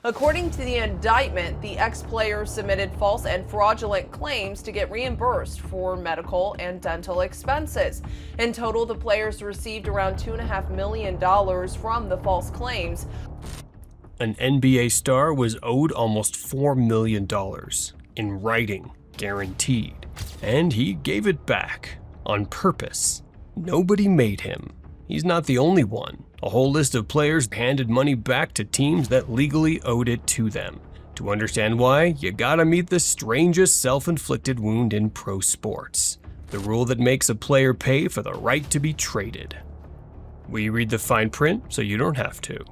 According to the indictment, the ex-player submitted false and fraudulent claims to get reimbursed for medical and dental expenses. In total, the players received around $2.5 million from the false claims. An NBA star was owed almost $4 million in writing, guaranteed, and he gave it back on purpose. Nobody made him. He's not the only one. A whole list of players handed money back to teams that legally owed it to them. To understand why, you gotta meet the strangest self-inflicted wound in pro sports: the rule that makes a player pay for the right to be traded. We read the fine print so you don't have to.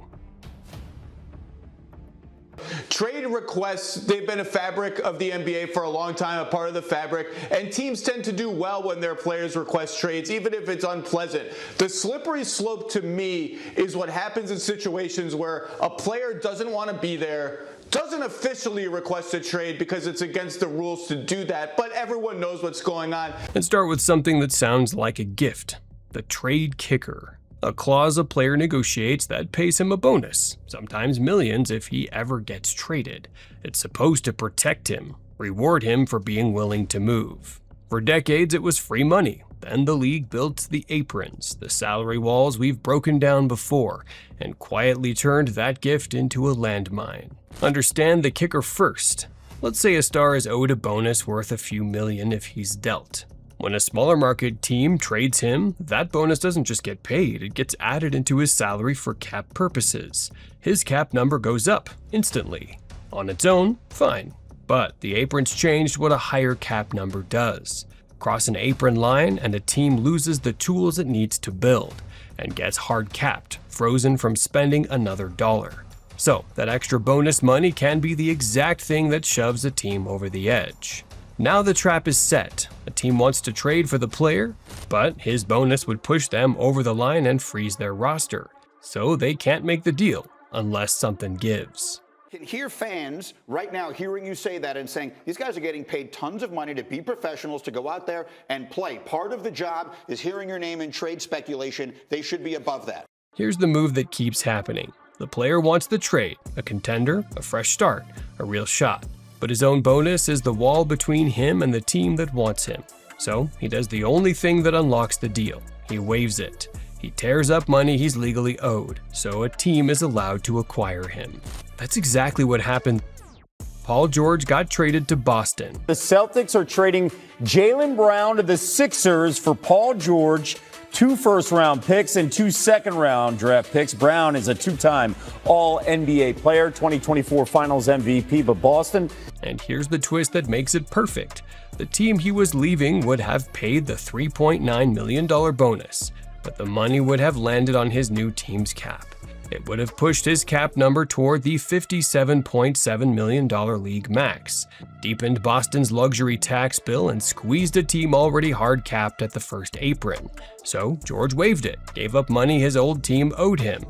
Trade requests, they've been a fabric of the NBA for a long time, a part of the fabric, and teams tend to do well when their players request trades, even if it's unpleasant. The slippery slope to me is what happens in situations where a player doesn't want to be there, doesn't officially request a trade because it's against the rules to do that, but everyone knows what's going on. Let's start with something that sounds like a gift: the trade kicker. A clause a player negotiates that pays him a bonus, sometimes millions if he ever gets traded. It's supposed to protect him, reward him for being willing to move. For decades it was free money. Then the league built the aprons, the salary walls we've broken down before, and quietly turned that gift into a landmine. Understand the kicker first. Let's say a star is owed a bonus worth a few million if he's dealt. When a smaller market team trades him, that bonus doesn't just get paid, it gets added into his salary for cap purposes. His cap number goes up instantly. On its own, fine. But the aprons changed what a higher cap number does. Cross an apron line and a team loses the tools it needs to build, and gets hard capped, frozen from spending another dollar. So that extra bonus money can be the exact thing that shoves a team over the edge. Now the trap is set. A team wants to trade for the player, but his bonus would push them over the line and freeze their roster. So they can't make the deal unless something gives. I can hear fans right now hearing you say that and saying, these guys are getting paid tons of money to be professionals, to go out there and play. Part of the job is hearing your name in trade speculation. They should be above that. Here's the move that keeps happening. The player wants the trade, a contender, a fresh start, a real shot. But his own bonus is the wall between him and the team that wants him. So he does the only thing that unlocks the deal. He waives it. He tears up money he's legally owed, so a team is allowed to acquire him. That's exactly what happened. Paul George got traded to Boston. The Celtics are trading Jalen Brown to the Sixers for Paul George, 2 first-round picks and 2 second-round draft picks. Brown is a 2-time All-NBA player, 2024 Finals MVP, but Boston. And here's the twist that makes it perfect. The team he was leaving would have paid the $3.9 million bonus, but the money would have landed on his new team's cap. It would have pushed his cap number toward the $57.7 million league max, deepened Boston's luxury tax bill, and squeezed a team already hard capped at the first apron. So George waived it, gave up money his old team owed him,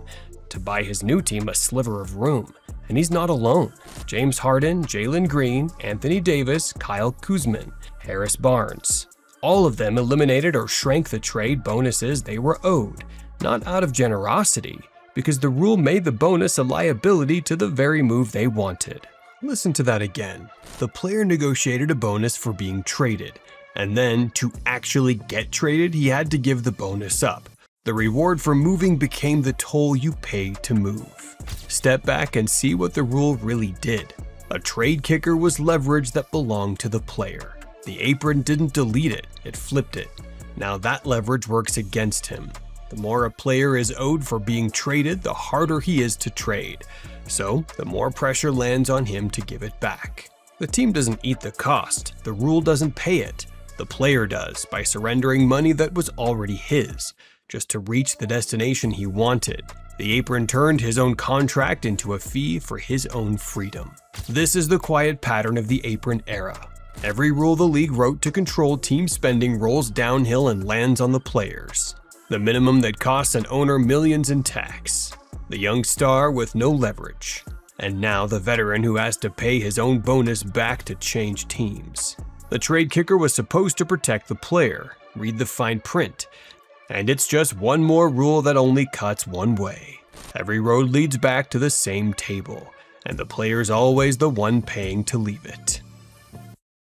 to buy his new team a sliver of room. And he's not alone. James Harden, Jalen Green, Anthony Davis, Kyle Kuzma, Harris Barnes. All of them eliminated or shrank the trade bonuses they were owed, not out of generosity, because the rule made the bonus a liability to the very move they wanted. Listen to that again. The player negotiated a bonus for being traded, and then to actually get traded, he had to give the bonus up. The reward for moving became the toll you pay to move. Step back and see what the rule really did. A trade kicker was leverage that belonged to the player. The apron didn't delete it, it flipped it. Now that leverage works against him. The more a player is owed for being traded, the harder he is to trade. So, the more pressure lands on him to give it back. The team doesn't eat the cost, the rule doesn't pay it. The player does, by surrendering money that was already his, just to reach the destination he wanted. The apron turned his own contract into a fee for his own freedom. This is the quiet pattern of the apron era. Every rule the league wrote to control team spending rolls downhill and lands on the players. The minimum that costs an owner millions in tax. The young star with no leverage. And now the veteran who has to pay his own bonus back to change teams. The trade kicker was supposed to protect the player. Read the fine print. And it's just one more rule that only cuts one way. Every road leads back to the same table. and the player's always the one paying to leave it.